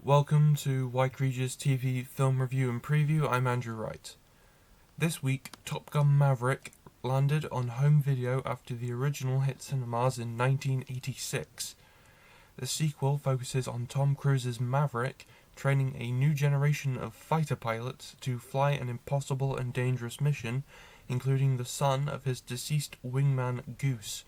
Welcome to Wyke Regis TV Film Review and Preview. I'm Andrew Wright. This week, Top Gun Maverick landed on home video after the original hit cinemas in 1986. The sequel focuses on Tom Cruise's Maverick training a new generation of fighter pilots to fly an impossible and dangerous mission, including the son of his deceased wingman Goose.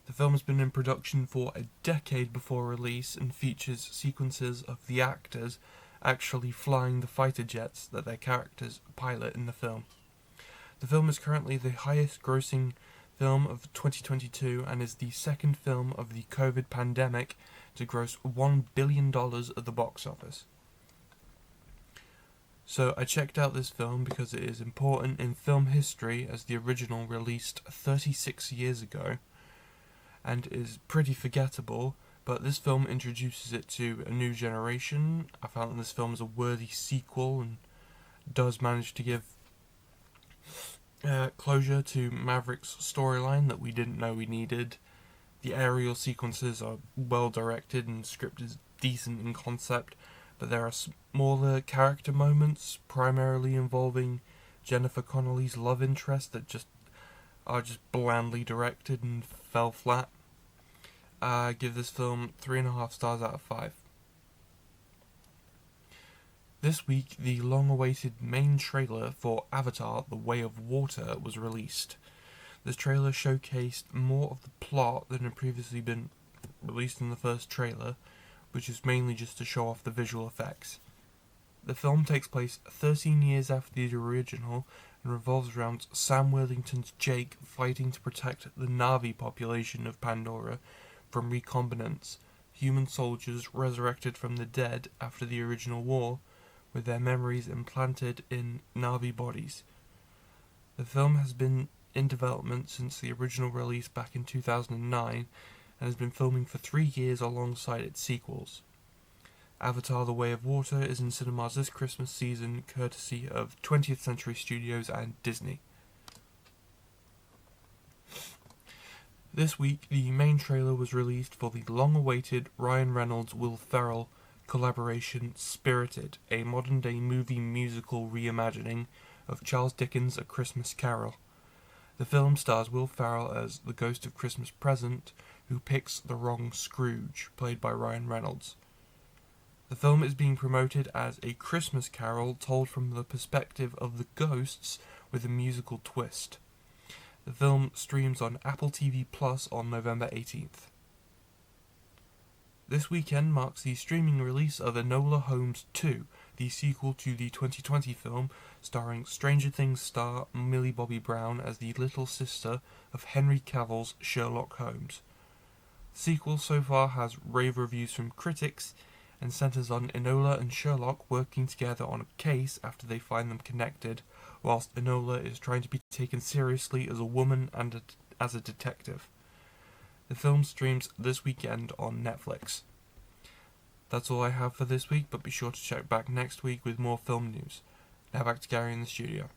The film has been in production for a decade before release and features sequences of the actors actually flying the fighter jets that their characters pilot in the film. The film is currently the highest grossing film of 2022 and is the second film of the COVID pandemic to gross $1 billion at the box office. So I checked out this film because it is important in film history, as the original released 36 years ago and is pretty forgettable, but this film introduces it to a new generation. I found that this film is a worthy sequel and does manage to give closure to Maverick's storyline that we didn't know we needed. The aerial sequences are well directed and the script is decent in concept, but there are smaller character moments, primarily involving Jennifer Connelly's love interest, that are just blandly directed and fell flat. I give this film 3.5 stars out of 5. This week, the long-awaited main trailer for Avatar: The Way of Water was released. This trailer showcased more of the plot than had previously been released in the first trailer, which is mainly just to show off the visual effects. The film takes place 13 years after the original and revolves around Sam Worthington's Jake fighting to protect the Na'vi population of Pandora from recombinants, human soldiers resurrected from the dead after the original war, with their memories implanted in Na'vi bodies. The film has been in development since the original release back in 2009 and has been filming for 3 years alongside its sequels. Avatar: The Way of Water is in cinemas this Christmas season, courtesy of 20th Century Studios and Disney. This week, the main trailer was released for the long-awaited Ryan Reynolds-Will Ferrell collaboration Spirited, a modern-day movie musical reimagining of Charles Dickens' A Christmas Carol. The film stars Will Ferrell as the ghost of Christmas Present, who picks the wrong Scrooge, played by Ryan Reynolds. The film is being promoted as a Christmas Carol told from the perspective of the ghosts with a musical twist. The film streams on Apple TV Plus on November 18th. This weekend marks the streaming release of Enola Holmes 2, the sequel to the 2020 film starring Stranger Things star Millie Bobby Brown as the little sister of Henry Cavill's Sherlock Holmes. The sequel so far has rave reviews from critics and centres on Enola and Sherlock working together on a case after they find them connected, whilst Enola is trying to be taken seriously as a woman and as a detective. The film streams this weekend on Netflix. That's all I have for this week, but be sure to check back next week with more film news. Now back to Gary in the studio.